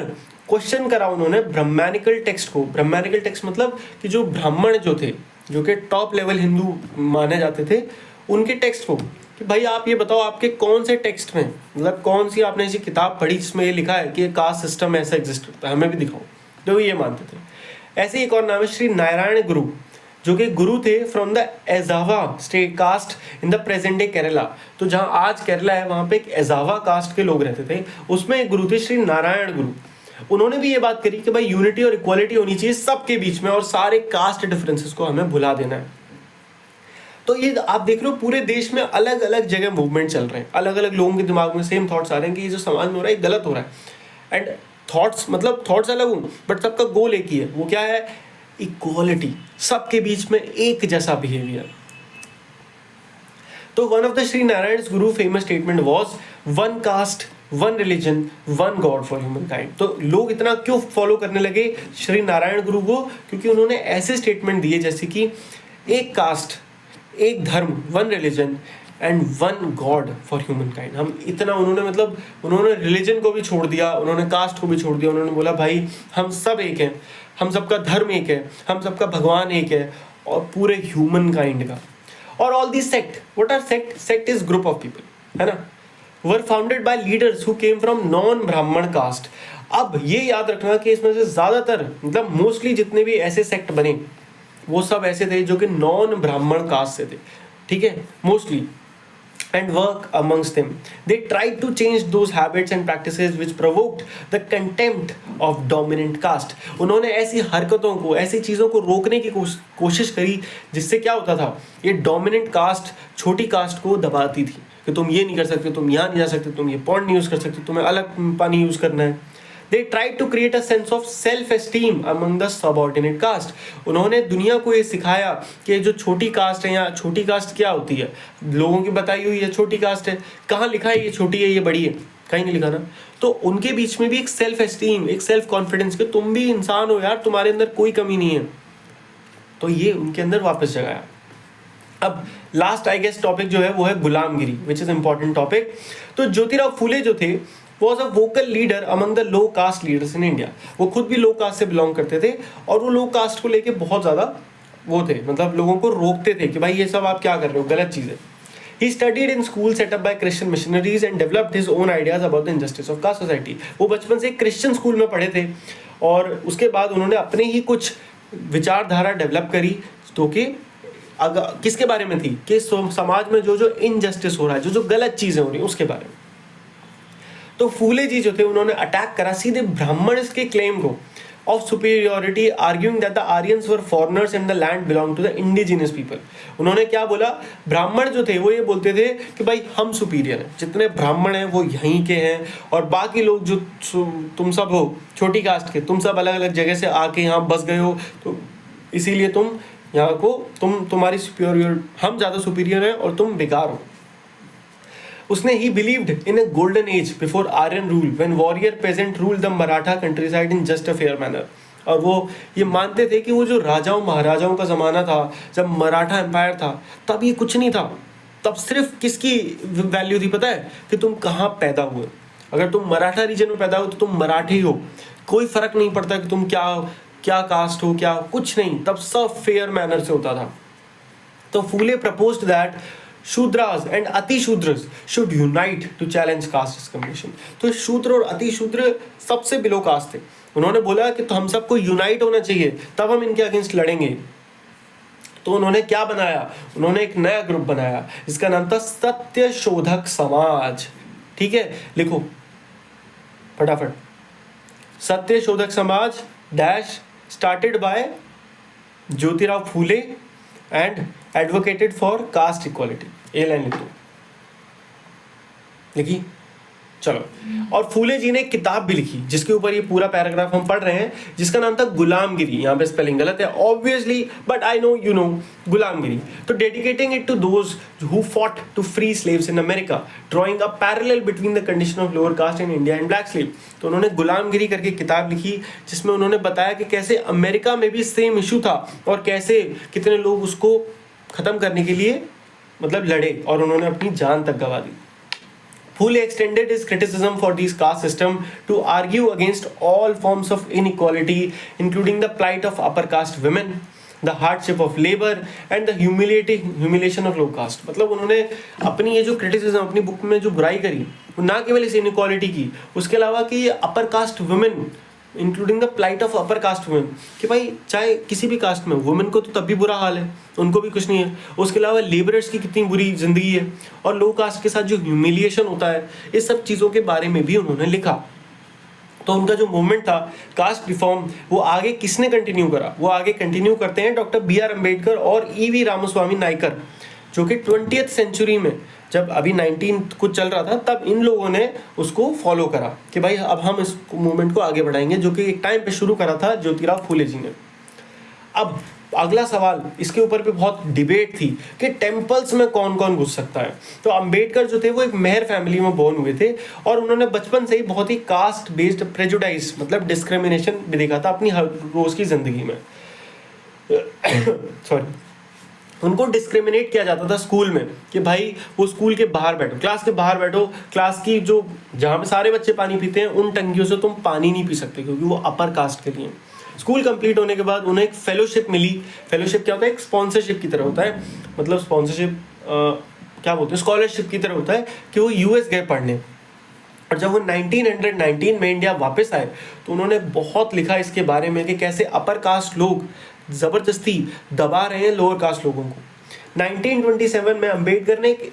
क्वेश्चन करा उन्होंने ब्राह्मणिकल टेक्स्ट को। ब्राह्मणिकल टेक्स्ट मतलब कि जो ब्राह्मण जो थे, जो कि टॉप लेवल हिंदू माने जाते थे, उनके टेक्स्ट को, कि भाई आप ये बताओ आपके कौन से टेक्स्ट में, मतलब कौन सी आपने ऐसी किताब पढ़ी जिसमें ये लिखा है कि कास्ट सिस्टम ऐसा एग्जिस्ट करता है, हमें भी दिखाओ। तो ये मानते थे। ऐसे एक और नाम है श्री नारायण गुरु, जो कि गुरु थे from the Ezhava state caste in the present day Kerala. तो जहाँ आज केरला है, वहाँ पे एक एजावा कास्ट के लोग रहते थे, उसमें एक गुरु थे श्री नारायण गुरु। उन्होंने भी ये बात करी कि भाई यूनिटी और इक्वालिटी होनी चाहिए सबके बीच में, और सारे कास्ट डिफरेंसेस को हमें भुला देना है। तो ये आप देख रहे हो पूरे देश में अलग अलग जगह मूवमेंट चल रहे हैं, अलग अलग लोगों के दिमाग में सेम थॉट्स आ रहे हैं कि ये जो समाज में हो रहा है गलत हो रहा है। एंड थॉट्स अलग हूँ, बट सबका गोल एक ही है। वो क्या है? इक्वालिटी, सबके बीच में एक जैसा बिहेवियर। तो one of the Shri Narayana Guru famous statement was one caste, one religion, one god for human kind. तो लोग इतना क्यों फॉलो करने लगे श्री नारायण गुरु को? क्योंकि उन्होंने ऐसे स्टेटमेंट दिए जैसे कि एक कास्ट, एक धर्म, one religion and one god for human kind. हम इतना उन्होंने रिलीजन को भी छोड़ दिया, उन्होंने कास्ट को भी छोड़ दिया। उन्होंने बोला भाई हम सब एक हैं, हम सबका धर्म एक है, हम सबका भगवान एक है, और पूरे ह्यूमन काइंड का। और all the sect, what are sect? Sect is group of people, है ना, were founded by leaders who came from non Brahmin caste. अब ये याद रखना कि इसमें से ज्यादातर, मतलब मोस्टली जितने भी ऐसे सेक्ट बने, वो सब ऐसे थे जो कि नॉन ब्राह्मण कास्ट से थे, ठीक है, mostly. And work amongst them. They tried to change those habits and practices which provoked the contempt of dominant caste. उन्होंने ऐसी हरकतों को, ऐसी चीज़ों को रोकने की कोशिश करी जिससे क्या होता था, ये डोमिनेंट कास्ट छोटी कास्ट को दबाती थी कि तुम ये नहीं कर सकते, तुम यहाँ नहीं जा सकते, तुम ये पॉइंट नहीं यूज़ कर सकते, तुम्हें अलग पानी यूज़ करना है। They tried to create a sense of self-esteem among the subordinate caste. उन्होंने दुनिया को ये सिखाया कि जो छोटी कास्ट है, या छोटी कास्ट क्या होती है, लोगों की बताई हुई है छोटी कास्ट है, कहाँ लिखा है ये छोटी है ये बड़ी है? कहीं नहीं लिखा ना। तो उनके बीच में भी एक सेल्फ एस्टीम, एक सेल्फ कॉन्फिडेंस कि तुम भी इंसान हो यार, तुम्हारे अंदर कोई कमी नहीं है। तो ये उनके अंदर वापस जगाया। अब लास्ट आई गेस टॉपिक जो है वो है गुलामगिरी, विच इज इंपॉर्टेंट टॉपिक। तो ज्योतिराव फूले जो थे, was a vocal leader among the low caste leaders in India. वो खुद भी लो कास्ट से बिलोंग करते थे, और वो लो कास्ट को लेके बहुत ज़्यादा वो थे, मतलब लोगों को रोकते थे कि भाई ये सब आप क्या कर रहे हो, गलत चीज़ है। He studied in school set up by Christian missionaries and developed his own ideas about the injustice of caste society. वो बचपन से क्रिश्चियन स्कूल में पढ़े थे, और उसके बाद उन्होंने अपने ही कुछ विचारधारा डेवलप करी, तो कि अगर किसके बारे में थी कि समाज में जो जो इनजस्टिस हो रहा है, जो जो गलत चीज़ें हो रही हैं उसके बारे में। तो फूले जी जो थे, उन्होंने अटैक करा सीधे ब्राह्मण के क्लेम को, of superiority, arguing that the Aryans were foreigners and the land belonged to the indigenous people. उन्होंने क्या बोला, ब्राह्मण जो थे वो ये बोलते थे कि भाई हम सुपीरियर हैं, जितने ब्राह्मण हैं वो यहीं के हैं और बाकी लोग जो तुम सब हो छोटी कास्ट के, तुम सब अलग अलग जगह से आके यहाँ बस गए हो, तो इसीलिए तुम यहाँ को तुम्हारी सुपीरियर, हम ज़्यादा सुपीरियर हैं और तुम बेकार हो. उसने he believed in a golden age before Aryan rule when warrior peasant rule the Maratha countryside in just a fair manner. और वो ये मानते थे कि वो जो राजाओं महाराजाओं का ज़माना था, जब मराठा एम्पायर था, तब ये कुछ नहीं था. तब सिर्फ किसकी वैल्यू थी पता है, कि तुम कहाँ पैदा हुए. अगर तुम मराठा रीजन में पैदा हो तो तुम मराठी हो, कोई फर्क नहीं पड़ता कि तुम क्या कास्ट हो, क्या कुछ नहीं. तब सब फेयर मैनर से होता था. तो Phule proposed that Shudras and Ati Shudras should unite to challenge caste discrimination. तो शूद्र और अति शूद्र सबसे बिलो कास्ट थे. उन्होंने बोला कि तो हम सबको यूनाइट होना चाहिए, तब हम इनके अगेंस्ट लड़ेंगे. तो उन्होंने क्या बनाया, उन्होंने एक नया ग्रुप बनाया जिसका नाम था सत्य शोधक समाज. ठीक है, लिखो फटाफट. Satya Shodhak Samaj dash started by Jyotirao Phule and advocated for caste equality. A line लिख दो, लिखी. चलो, और फूले जी ने एक किताब भी लिखी जिसके ऊपर ये पूरा पैराग्राफ हम पढ़ रहे हैं, जिसका नाम था गुलामगिरी. यहाँ पे स्पेलिंग गलत है obviously, but I know you know. Gulamgiri. तो dedicating it to those who fought to free slaves in America, drawing a parallel between the condition of lower caste in India and black slave. तो उन्होंने गुलामगिरी करके किताब लिखी जिसमें उन्होंने बताया कि कैसे अमेरिका में भी सेम इशू था और कैसे कितने लोग उसको खत्म करने के लिए मतलब लड़े और उन्होंने अपनी जान तक गंवा दी. Phule extended his criticism for these caste system to argue against all forms of inequality, including the plight of upper caste women, the hardship of labor, and the humiliation of low caste. मतलब उन्होंने अपनी ये जो criticism अपनी book में जो बुराई करी, वो ना केवल इस inequality की, उसके अलावा कि ये upper caste women, including the plight of upper caste women, कि भाई चाहे किसी भी कास्ट में वुमेन को तो तब भी बुरा हाल है, उनको भी कुछ नहीं है. उसके अलावा लेबरर्स की कितनी बुरी जिंदगी है और लो कास्ट के साथ जो ह्यूमिलिएशन होता है, इस सब चीज़ों के बारे में भी उन्होंने लिखा. तो उनका जो मूवमेंट था कास्ट रिफॉर्म, वो आगे किसने कंटिन्यू करा, वो आगे कंटिन्यू करते हैं डॉक्टर B.R. अम्बेडकर और E.V. रामास्वामी नायकर, जो कि 20th सेंचुरी में जब अभी 19 कुछ चल रहा था तब इन लोगों ने उसको फॉलो करा कि भाई अब हम इस मूवमेंट को आगे बढ़ाएंगे, जो कि एक टाइम पे शुरू करा था ज्योतिराव फूले जी ने. अब अगला सवाल, इसके ऊपर भी बहुत डिबेट थी कि टेम्पल्स में कौन कौन घुस सकता है. तो अंबेडकर जो थे वो एक मेहर फैमिली में बोर्न हुए थे और उन्होंने बचपन से ही बहुत ही कास्ट बेस्ड प्रेजुडाइज मतलब डिस्क्रिमिनेशन भी देखा था अपनी हर रोज की जिंदगी में. सॉरी, उनको डिस्क्रिमिनेट किया जाता था स्कूल में कि भाई वो स्कूल के बाहर बैठो, क्लास के बाहर बैठो, क्लास की जो जहाँ पे सारे बच्चे पानी पीते हैं उन टंकियों से तुम पानी नहीं पी सकते क्योंकि वो अपर कास्ट के लिए. स्कूल कंप्लीट होने के बाद उन्हें एक फेलोशिप मिली. फेलोशिप क्या होता है, एक स्पॉन्सरशिप की तरह होता है, मतलब स्पॉन्सरशिप क्या बोलते हैं, स्कॉलरशिप की तरह होता है कि वो US गए पढ़ने. और जब वो 1919 में इंडिया वापस आए तो उन्होंने बहुत लिखा इसके बारे में कि कैसे अपर कास्ट लोग ज़बरदस्ती दबा रहे हैं लोअर कास्ट लोगों को. 1927 में अंबेडकर ने एक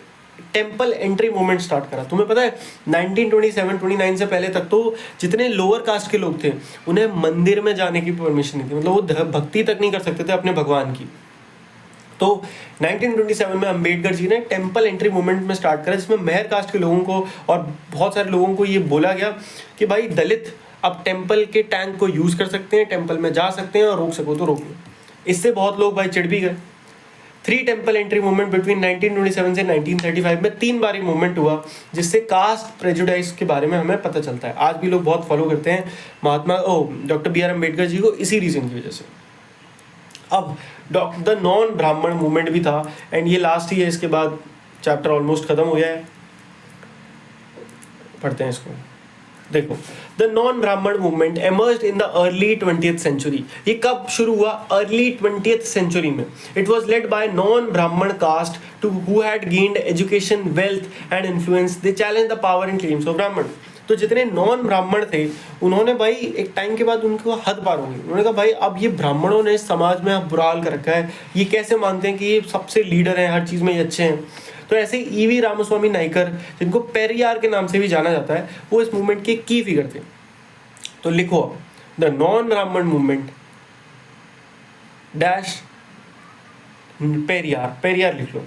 टेम्पल एंट्री मूवमेंट स्टार्ट करा. तुम्हें पता है 1927-29 से पहले तक तो जितने लोअर कास्ट के लोग थे उन्हें मंदिर में जाने की परमिशन नहीं थी, मतलब वो भक्ति तक नहीं कर सकते थे अपने भगवान की. तो 1927 में अंबेडकर जी ने टेम्पल एंट्री मूवमेंट में स्टार्ट करा, जिसमें मेहर कास्ट के लोगों को और बहुत सारे लोगों को ये बोला गया कि भाई दलित अब टेम्पल के टैंक को यूज़ कर सकते हैं, टेम्पल में जा सकते हैं और रोक सको तो रोक लो. इससे बहुत लोग भाई चिढ़ भी गए. 3 टेम्पल एंट्री मूवमेंट बिटवीन 1927 से 1935 में 3 बार मूवमेंट हुआ, जिससे कास्ट प्रेजुडाइज के बारे में हमें पता चलता है. आज भी लोग बहुत फॉलो करते हैं डॉक्टर B.R. अम्बेडकर जी को इसी रीज़न की वजह से. अब द नॉन ब्राह्मण मूवमेंट भी था एंड ये लास्ट ही है, इसके बाद चैप्टर ऑलमोस्ट खत्म हो गया है. पढ़ते हैं इसको. देखो, the non Brahmin movement emerged in the early 20th century. ये कब शुरू हुआ, अर्ली 20th सेंचुरी में. It was led by non Brahmin caste too who had gained education, wealth and influence. They challenge the power and claims of Brahmin. तो जितने non ब्राह्मण थे उन्होंने भाई एक टाइम के बाद उनको हद पार हो गई. उन्होंने कहा भाई अब ये ब्राह्मणों ने समाज में बुरा हाल कर रखा है, ये कैसे मानते हैं कि ये सबसे लीडर हैं, हर चीज़ में ये अच्छे हैं. तो ऐसे E.V. रामास्वामी नायकर, जिनको पेरियार के नाम से भी जाना जाता है, वो इस मूवमेंट के की फिगर थे. तो लिखो the non Brahmin movement dash Periyar लिख लो।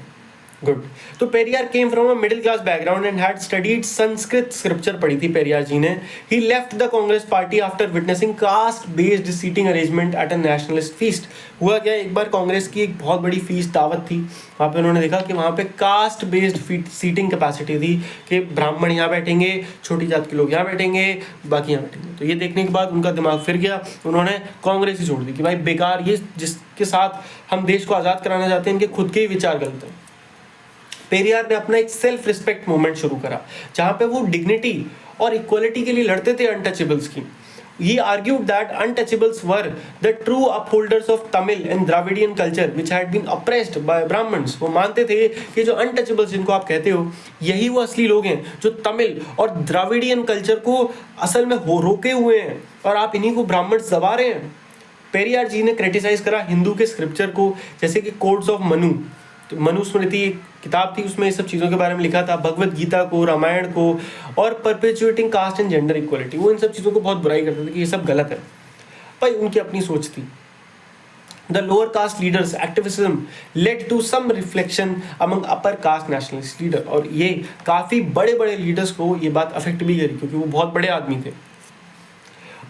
गुड। तो Periyar came from a middle class background and had studied Sanskrit scripture पढ़ी थी पेरियार जी ने। He left the Congress party after witnessing caste based seating arrangement at a nationalist feast. हुआ क्या, एक बार कांग्रेस की एक बहुत बड़ी फीस्ट दावत थी, वहाँ पे उन्होंने देखा कि वहाँ पे कास्ट बेस्ड सीटिंग कैपेसिटी थी कि ब्राह्मण यहाँ बैठेंगे, छोटी जात के लोग यहाँ बैठेंगे, बाकी यहाँ बैठेंगे। तो ये देखने के बाद उनका दिमाग फिर गया, उन्होंने कांग्रेस ही छोड़ दी कि भाई बेकार, ये जिसके साथ हम देश को आज़ाद कराना चाहते हैं इनके खुद के ही विचार गलत हैं। पेरियार ने अपना एक सेल्फ रिस्पेक्ट मूवमेंट शुरू करा जहां पे वो डिग्निटी और इक्वलिटी के लिए लड़ते थे अनटचेबल्स की। He argued that untouchables were the true upholders of Tamil and Dravidian culture which had been oppressed by Brahmins। वो मानते थे कि जो untouchables जिनको आप कहते हो यही वो असली लोग हैं जो तमिल और द्राविडियन कल्चर को असल में रोके हुए हैं और आप इन्हीं को ब्राह्मण्स दबा रहे हैं। पेरियार जी ने क्रिटिसाइज करा हिंदू के स्क्रिप्चर को, जैसे कि कोड्स ऑफ मनु, तो मनुस्मृति एक किताब थी, उसमें ये सब चीज़ों के बारे में लिखा था, भगवत गीता को, रामायण को, और perpetuating caste and gender equality. वो इन सब चीज़ों को बहुत बुराई करते थे कि ये सब गलत है। भाई उनकी अपनी सोच थी। The lower caste leaders activism led to some reflection among upper caste nationalist leader, और ये काफ़ी बड़े बड़े लीडर्स को ये बात अफेक्ट भी करी क्योंकि वो बहुत बड़े आदमी थे।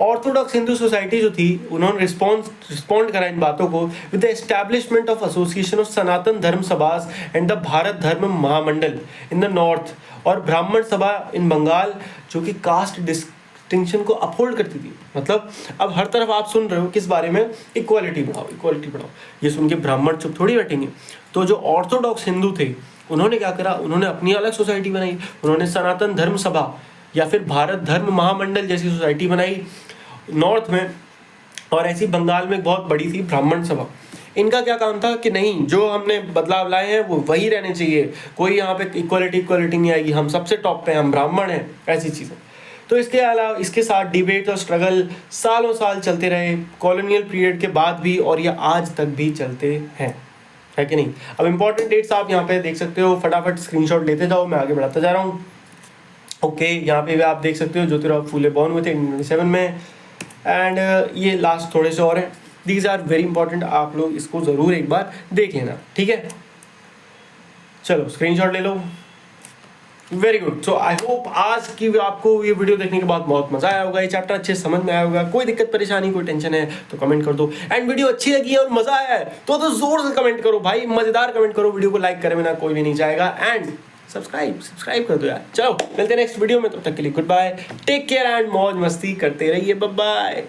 ऑर्थोडॉक्स हिंदू सोसाइटी जो थी उन्होंने रिस्पॉन्ड करा इन बातों को with the establishment of association of Sanatan Dharma Sabhas and the Bharat धर्म महामंडल इन द नॉर्थ, और ब्राह्मण सभा इन बंगाल जो कि कास्ट डिस्टिंक्शन को अपहोल्ड करती थी। मतलब अब हर तरफ आप सुन रहे हो किस बारे में, इक्वालिटी बढ़ाओ, इक्वालिटी बढ़ाओ। ये सुन के ब्राह्मण चुप थोड़ी बैठेंगे। तो जो ऑर्थोडॉक्स हिंदू थे उन्होंने क्या करा, उन्होंने अपनी अलग सोसाइटी बनाई, उन्होंने सनातन धर्म सभा या फिर भारत धर्म महामंडल जैसी सोसाइटी बनाई नॉर्थ में, और ऐसी बंगाल में बहुत बड़ी थी ब्राह्मण सभा। इनका क्या काम था कि नहीं, जो हमने बदलाव लाए हैं वो वही रहने चाहिए, कोई यहाँ पे इक्वालिटी नहीं आएगी, हम सबसे टॉप पे, हम ब्राह्मण हैं, ऐसी चीज़ें। तो इसके अलावा इसके साथ डिबेट और स्ट्रगल सालों साल चलते रहे, कॉलोनियल पीरियड के बाद भी, और ये आज तक भी चलते हैं, है कि नहीं। अब इंपॉर्टेंट डेट्स आप यहाँ पे देख सकते हो, फटाफट स्क्रीनशॉट लेते जाओ, मैं आगे बढ़ाता जा रहा हूँ। ओके, यहाँ पे भी आप देख सकते हो ज्योतिराव फूले बॉर्न हुए थे 1927 में, एंड ये लास्ट थोड़े से और हैं, दीज आर वेरी इंपॉर्टेंट, आप लोग इसको ज़रूर एक बार देख लेना, ठीक है। चलो स्क्रीनशॉट ले लो, very good. So I hope आज की आपको ये वीडियो देखने के बाद बहुत मजा आया होगा, ये चैप्टर अच्छे समझ में आया होगा। कोई दिक्कत परेशानी, कोई टेंशन है तो कमेंट कर दो, एंड वीडियो अच्छी लगी है और मजा आया है तो जोर से कमेंट करो भाई, मजेदार कमेंट करो, वीडियो को लाइक करे बिना कोई भी नहीं जाएगा, एंड सब्सक्राइब कर दो यार। चलो मिलते हैं नेक्स्ट वीडियो में, तब तक के लिए goodbye, take care and मौज मस्ती करते रहिए, बाय बाय।